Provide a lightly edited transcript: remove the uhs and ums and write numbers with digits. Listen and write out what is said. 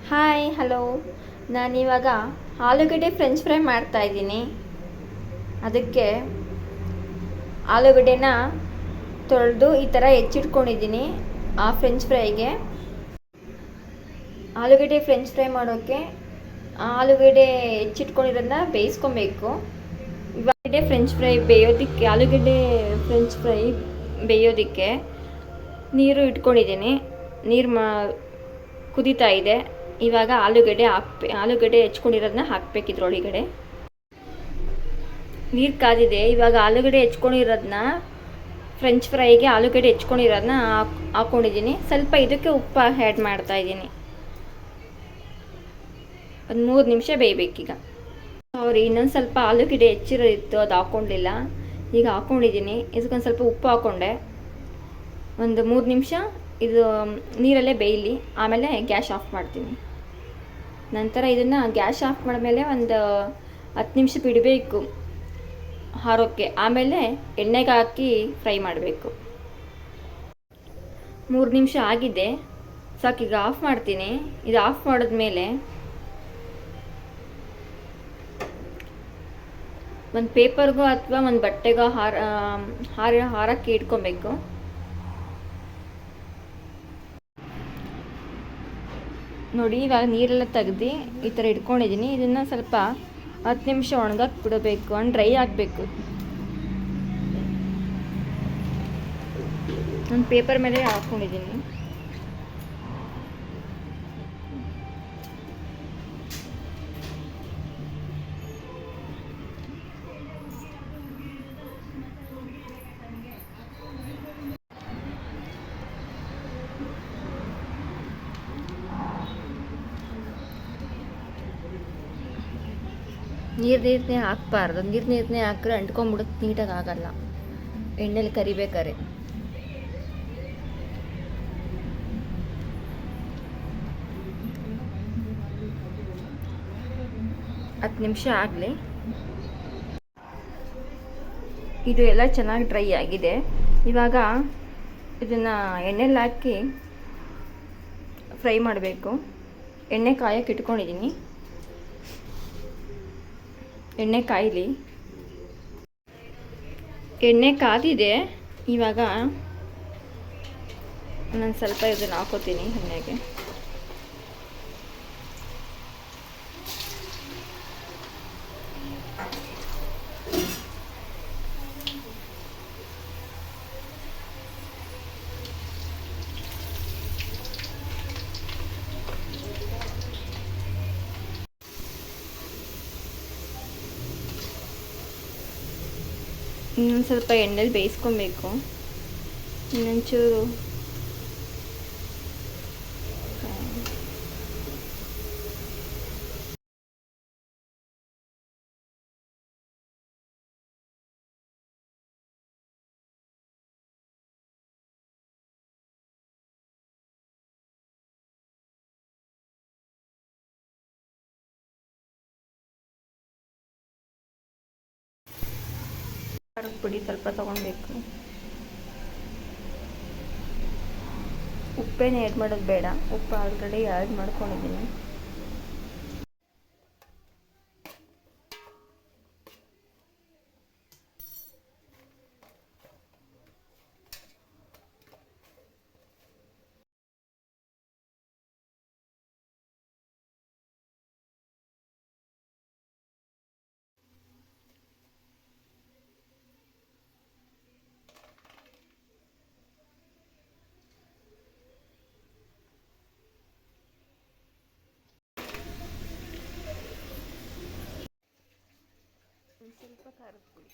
Hi hello. ನಾನಿವಾಗ ಆಲೂಗಡ್ಡೆ French fry ಮಾಡ್ತಾಯಿದ್ದೀನಿ. ಅದಕ್ಕೆ ಆಲೂಗಡ್ಡೆನ ತೊಳೆದು ಈ ಥರ ಹೆಚ್ಚಿಟ್ಕೊಂಡಿದ್ದೀನಿ. ಆ ಫ್ರೆಂಚ್ ಫ್ರೈಗೆ ಆಲೂಗಡ್ಡೆ ಫ್ರೆಂಚ್ ಫ್ರೈ ಮಾಡೋಕ್ಕೆ ಆಲೂಗಡ್ಡೆ ಹೆಚ್ಚಿಟ್ಕೊಂಡಿರೋದನ್ನ ಬೇಯಿಸ್ಕೊಬೇಕು. ಆಲೂಗಡ್ಡೆ ಫ್ರೆಂಚ್ ಫ್ರೈ ಬೇಯೋದಕ್ಕೆ ಬೇಯೋದಕ್ಕೆ ನೀರು ಇಟ್ಕೊಂಡಿದ್ದೀನಿ. ನೀರು ಕುದೀತಾ ಇದೆ. ಇವಾಗ ಆಲೂಗಡ್ಡೆ ಹೆಚ್ಕೊಂಡಿರೋದನ್ನ ಹಾಕ್ಬೇಕು ಇದ್ರೊಳಗಡೆ. ನೀರು ಕಾದಿದೆ. ಇವಾಗ ಆಲೂಗಡ್ಡೆ ಹೆಚ್ಕೊಂಡಿರೋದನ್ನ ಫ್ರೆಂಚ್ ಫ್ರೈಗೆ ಆಲೂಗಡ್ಡೆ ಹೆಚ್ಕೊಂಡಿರೋದನ್ನ ಹಾಕ್ಕೊಂಡಿದ್ದೀನಿ. ಸ್ವಲ್ಪ ಇದಕ್ಕೆ ಉಪ್ಪು ಆ್ಯಡ್ ಮಾಡ್ತಾಯಿದ್ದೀನಿ. ಒಂದು 3 ನಿಮಿಷ ಬೇಯಬೇಕೀಗ. ಇನ್ನೊಂದು ಸ್ವಲ್ಪ ಆಲೂಗಡ್ಡೆ ಹೆಚ್ಚಿರೋದಿತ್ತು, ಅದು ಹಾಕ್ಕೊಂಡಿಲ್ಲ. ಈಗ ಹಾಕ್ಕೊಂಡಿದ್ದೀನಿ. ಇದಕ್ಕೊಂದು ಸ್ವಲ್ಪ ಉಪ್ಪು ಹಾಕ್ಕೊಂಡೆ. ಒಂದು 3 ನಿಮಿಷ ಇದು ನೀರಲ್ಲೇ ಬೇಯಲಿ. ಆಮೇಲೆ ಗ್ಯಾಸ್ ಆಫ್ ಮಾಡ್ತೀನಿ. ನಂತರ ಇದನ್ನು ಗ್ಯಾಸ್ ಆಫ್ ಮಾಡಿದ್ಮೇಲೆ ಒಂದು 10 ನಿಮಿಷ ಬಿಡಬೇಕು ಹಾರೋಕ್ಕೆ. ಆಮೇಲೆ ಎಣ್ಣೆಗೆ ಹಾಕಿ ಫ್ರೈ ಮಾಡಬೇಕು. 3 ನಿಮಿಷ ಆಗಿದೆ, ಸಾಕೀಗ ಆಫ್ ಮಾಡ್ತೀನಿ. ಇದು ಆಫ್ ಮಾಡಿದ್ಮೇಲೆ ಒಂದು ಪೇಪರ್ಗೋ ಅಥವಾ ಒಂದು ಬಟ್ಟೆಗೋ ಹಾರಕ್ಕೆ ಇಟ್ಕೊಬೇಕು. ನೋಡಿ, ಇವಾಗ ನೀರೆಲ್ಲ ತೆಗ್ದು ಈ ಥರ ಇಟ್ಕೊಂಡಿದ್ದೀನಿ. ಇದನ್ನು ಸ್ವಲ್ಪ 10 ನಿಮಿಷ ಒಣಗಕ್ಕೆ ಬಿಡಬೇಕು, ಡ್ರೈ ಆಗಬೇಕು. ಒಂದು ಪೇಪರ್ ಮೇಲೆ ಹಾಕ್ಕೊಂಡಿದ್ದೀನಿ. ನೀರನ್ನೇ ಹಾಕಬಾರ್ದು. ನೀರನ್ನೇ ಹಾಕಿದ್ರೆ ಅಂಟ್ಕೊಂಡ್ಬಿಡುತ್ತೆ, ನೀಟಾಗಿ ಆಗಲ್ಲ. ಎಣ್ಣೆಲಿ ಕರಿಬೇಕಾರೆ 10 ನಿಮಿಷ ಆಗಲಿ. ಇದು ಎಲ್ಲ ಚೆನ್ನಾಗಿ ಡ್ರೈ ಆಗಿದೆ. ಇವಾಗ ಇದನ್ನು ಎಣ್ಣೆಲಿ ಹಾಕಿ ಫ್ರೈ ಮಾಡಬೇಕು. ಎಣ್ಣೆ ಕಾಯಕ್ಕೆ ಇಟ್ಕೊಂಡಿದ್ದೀನಿ. ಎಣ್ಣೆ ಕಾಯಲಿ. ಎಣ್ಣೆ ಕಾದಿದೆ. ಇವಾಗ ನಾನು ಸ್ವಲ್ಪ ಇದನ್ನು ಹಾಕೋತೀನಿ ಎಣ್ಣೆಗೆ. ಇನ್ನೊಂದು ಸ್ವಲ್ಪ ಎಣ್ಣೆಲಿ ಬೇಯಿಸ್ಕೊಬೇಕು. ಇನ್ನೊಂಚೂರು ಖಾರದ ಪುಡಿ ಸ್ವಲ್ಪ ತೊಗೊಳ್ಬೇಕು. ಉಪ್ಪೇನು ಆ್ಯಡ್ ಮಾಡೋದು ಬೇಡ. ಉಪ್ಪು ಆಲ್ರೆಡಿ ಆ್ಯಡ್ ಮಾಡ್ಕೊಂಡಿದ್ದೀನಿ. ಸ್ವಲ್ಪ ಖಾರದ ಪುಡಿ.